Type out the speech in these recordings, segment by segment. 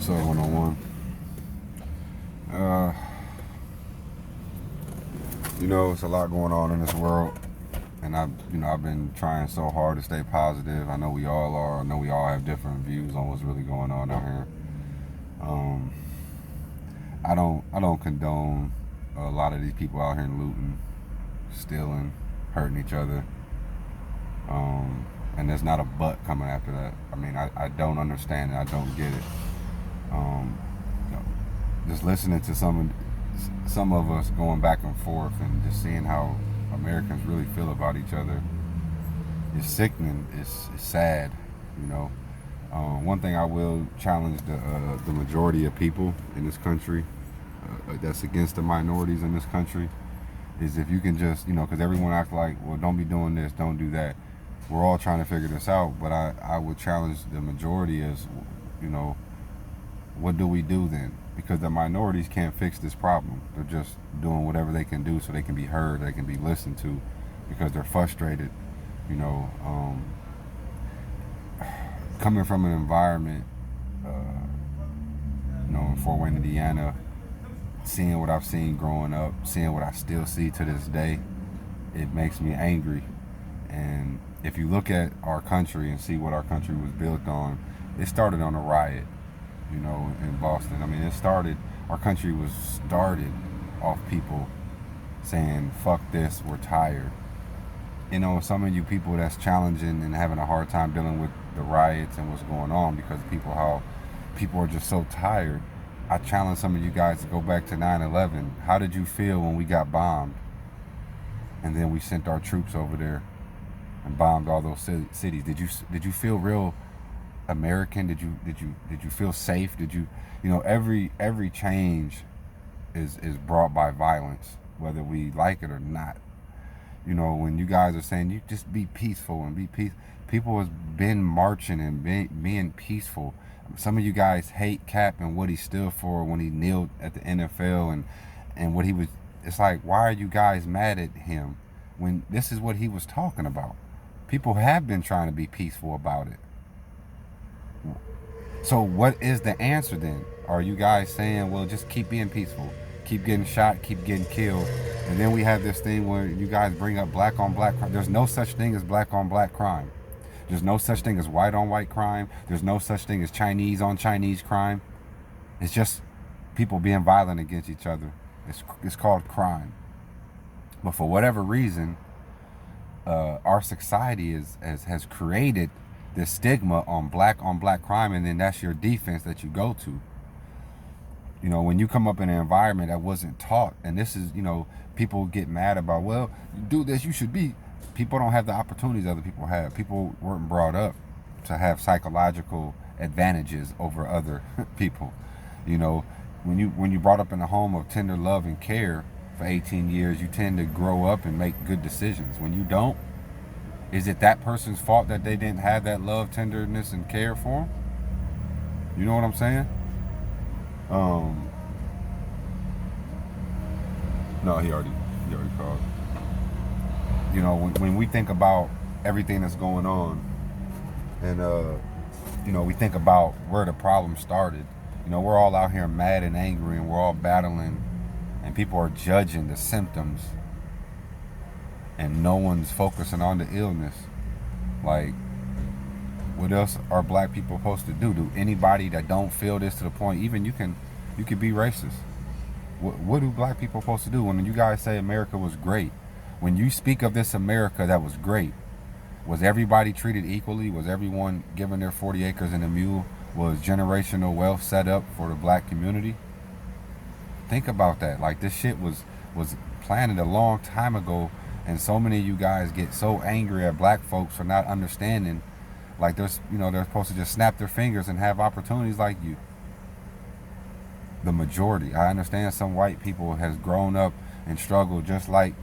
So 101. Uh, it's a lot going on in this world, and I've been trying so hard to stay positive. I know we all are. I know we all have different views on what's really going on out here. Um, I don't condone a lot of these people out here looting, stealing, hurting each other. And there's not a but coming after that. I mean, I don't understand it. I don't get it. Um, you know, just listening to some of us going back and forth and just seeing how Americans really feel about each other is sickening. It's sad, you know. One thing I will challenge the majority of people in this country that's against the minorities in this country is if you can just, because everyone acts like, well, don't be doing this, don't do that. We're all trying to figure this out, but I would challenge the majority as, you know, what do we do then? Because the minorities can't fix this problem. They're just doing whatever they can do so they can be heard, they can be listened to, because they're frustrated. You know, coming from an environment, in Fort Wayne, Indiana, seeing what I've seen growing up, seeing what I still see to this day, it makes me angry. And if you look at our country and see what our country was built on, it started on a riot, in Boston. I mean, our country was started off people saying, fuck this, we're tired. Some of you people that's challenging and having a hard time dealing with the riots and what's going on because how people are just so tired. I challenge some of you guys to go back to 9/11. How did you feel when we got bombed? And then we sent our troops over there and bombed all those cities. Did you feel real American? Did you feel safe? Every change is brought by violence, whether we like it or not. When you guys are saying you just be peaceful and be peace, people has been marching and being peaceful. Some of you guys hate Cap and what he stood for when he kneeled at the NFL and what he was. It's like, why are you guys mad at him when this is what he was talking about? People have been trying to be peaceful about it. So what is the answer then? Are you guys saying, well, just keep being peaceful, keep getting shot, keep getting killed? And then we have this thing where you guys bring up black on black crime. There's no such thing as black on black crime. There's no such thing as white on white crime. There's no such thing as Chinese on Chinese crime. It's just people being violent against each other. It's called crime. But for whatever reason, our society has created this stigma on black crime, and then that's your defense that you go to. When you come up in an environment that wasn't taught, and this is, people get mad about, well, you do this, you should be. People don't have the opportunities other people have. People weren't brought up to have psychological advantages over other people. When you brought up in a home of tender love and care for 18 years, you tend to grow up and make good decisions. When you don't, is it that person's fault that they didn't have that love, tenderness, and care for them? You know what I'm saying? No, he already called. When we think about everything that's going on, and we think about where the problem started. We're all out here mad and angry, and we're all battling, and people are judging the symptoms, and no one's focusing on the illness. Like, what else are black people supposed to do? Do anybody that don't feel this to the point, even you can be racist. What do black people supposed to do? When you guys say America was great, when you speak of this America that was great, was everybody treated equally? Was everyone given their 40 acres and a mule? Was generational wealth set up for the black community? Think about that. Like, this shit was planted a long time ago, and so many of you guys get so angry at black folks for not understanding. Like, they're supposed to just snap their fingers and have opportunities like you. The majority. I understand some white people has grown up and struggled just like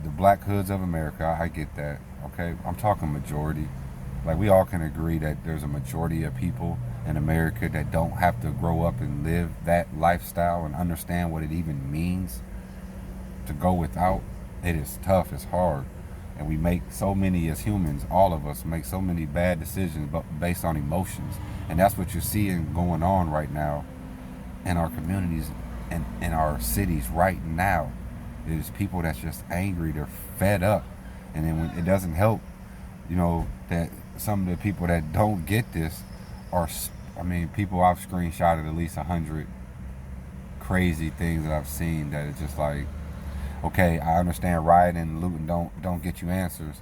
the black hoods of America. I get that. Okay, I'm talking majority. Like, we all can agree that there's a majority of people in America that don't have to grow up and live that lifestyle and understand what it even means to go without. It is tough. It's hard. And we make so many, as humans, all of us make so many bad decisions based on emotions. And that's what you're seeing going on right now in our communities and in our cities right now. There's people that's just angry, they're fed up. And then when it doesn't help, that some of the people that don't get this are, people I've screenshotted at least 100 crazy things that I've seen that it's just like, okay, I understand rioting and looting don't get you answers,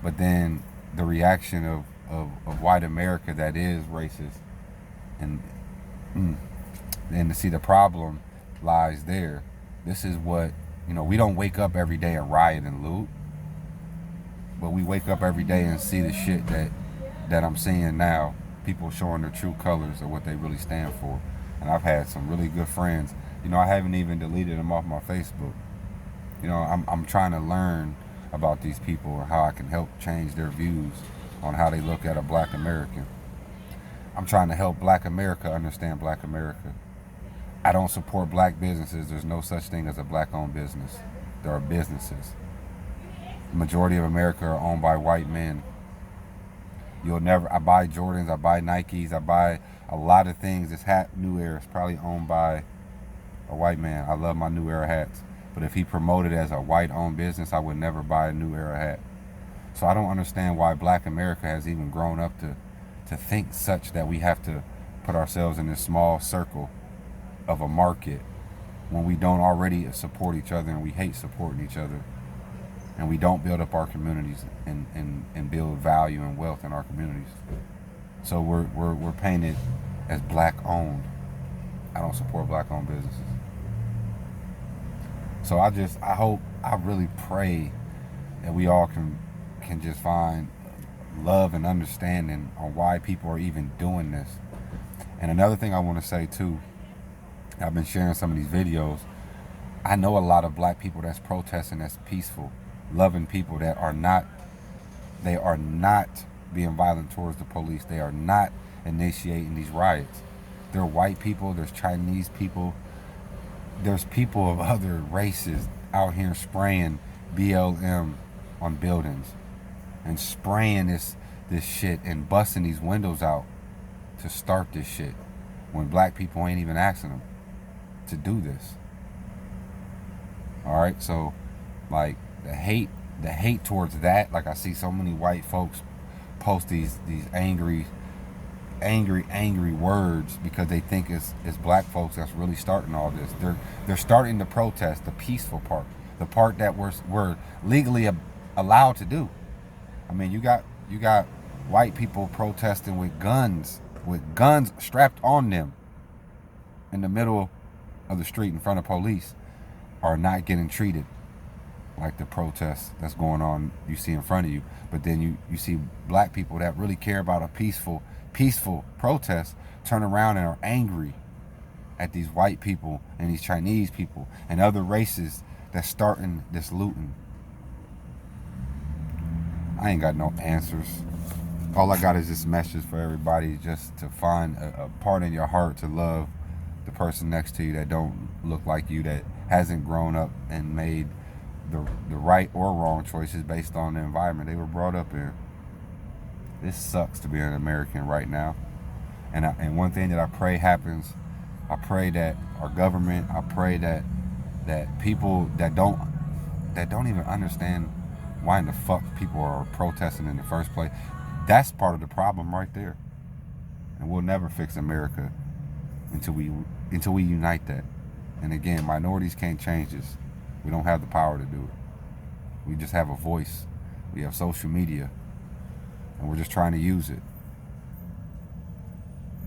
but then the reaction of white America that is racist, and to see the problem lies there. This is what, we don't wake up every day and riot and loot, but we wake up every day and see the shit that I'm seeing now. People showing their true colors of what they really stand for. And I've had some really good friends. I haven't even deleted them off my Facebook. I'm trying to learn about these people and how I can help change their views on how they look at a black American. I'm trying to help black America understand black America. I don't support black businesses. There's no such thing as a black-owned business. There are businesses. The majority of America are owned by white men. I buy Jordans, I buy Nikes, I buy a lot of things. This hat, New Era, is probably owned by a white man. I love my New Era hats. But if he promoted it as a white-owned business, I would never buy a New Era hat. So I don't understand why black America has even grown up to think such that we have to put ourselves in this small circle of a market when we don't already support each other and we hate supporting each other. And we don't build up our communities and build value and wealth in our communities. So we're painted as black owned. I don't support black owned businesses. So I really pray that we all can just find love and understanding on why people are even doing this. And another thing I want to say too, I've been sharing some of these videos. I know a lot of black people that's protesting, that's peaceful, loving people that are not being violent towards the police. They are not initiating these riots. There are white people, there's Chinese people, there's people of other races out here spraying BLM on buildings and spraying this shit and busting these windows out to start this shit when black people ain't even asking them to do this. All right, so like the hate towards that, like I see so many white folks post these angry words because they think it's black folks that's really starting all this. They're starting the protest, the peaceful part, the part that we're legally allowed to do. I mean, you got white people protesting with guns strapped on them in the middle of the street in front of police, are not getting treated like the protests that's going on you see in front of you. But then you see black people that really care about a peaceful protest turn around and are angry at these white people and these Chinese people and other races that's starting this looting. I ain't got no answers. All I got is this message for everybody, just to find a part in your heart to love the person next to you that don't look like you, that hasn't grown up and made the right or wrong choices based on the environment they were brought up in. This sucks to be an American right now. And one thing that I pray happens, I pray that our government, I pray that people that don't even understand why in the fuck people are protesting in the first place, that's part of the problem right there. And we'll never fix America until we unite that. And again, minorities can't change this. We don't have the power to do it. We just have a voice. We have social media, and we're just trying to use it.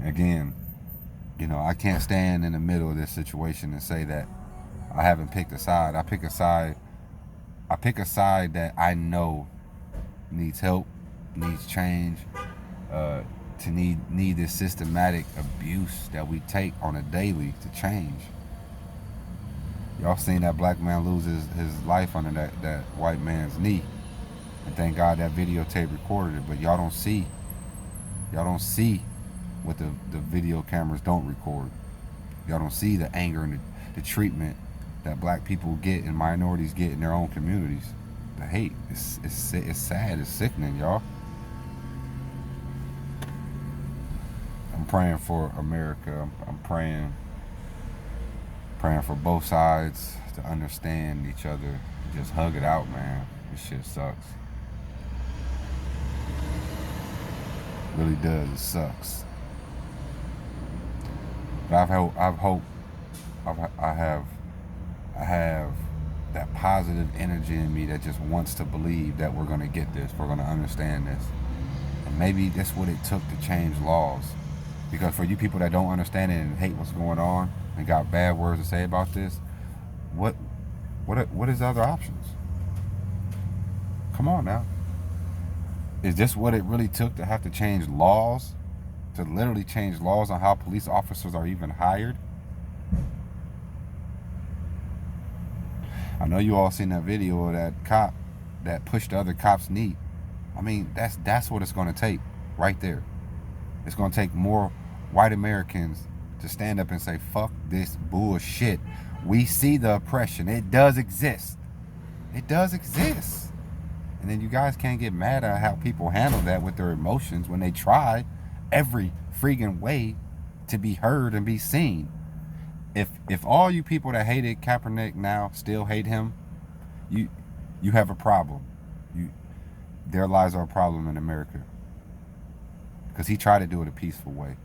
Again, I can't stand in the middle of this situation and say that I haven't picked a side. I pick a side that I know needs help, needs change, to need this systematic abuse that we take on a daily to change. Y'all seen that black man lose his life under that white man's knee. And thank God that videotape recorded it. But y'all don't see what the video cameras don't record. Y'all don't see the anger and the treatment that black people get and minorities get in their own communities. The hate. It's sad. It's sickening, y'all. I'm praying for America. I'm praying for both sides to understand each other. Just hug it out, man. This shit sucks. It really does. It sucks. But I have that positive energy in me that just wants to believe that we're gonna get this. We're gonna understand this. And maybe that's what it took to change laws. Because for you people that don't understand it and hate what's going on and got bad words to say about this, what is the other options? Come on now. Is this what it really took to have to change laws? To literally change laws on how police officers are even hired? I know you all seen that video of that cop that pushed the other cop's knee. I mean, that's what it's going to take right there. It's going to take more white Americans to stand up and say, fuck this bullshit. We see the oppression. It does exist. It does exist. And then you guys can't get mad at how people handle that with their emotions when they try every freaking way to be heard and be seen. If all you people that hated Kaepernick now still hate him, you have a problem. Their lives are a problem in America. Because he tried to do it a peaceful way.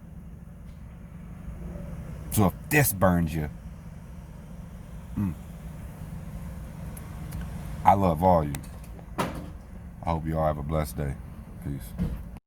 So if this burns you, I love all you. I hope you all have a blessed day. Peace.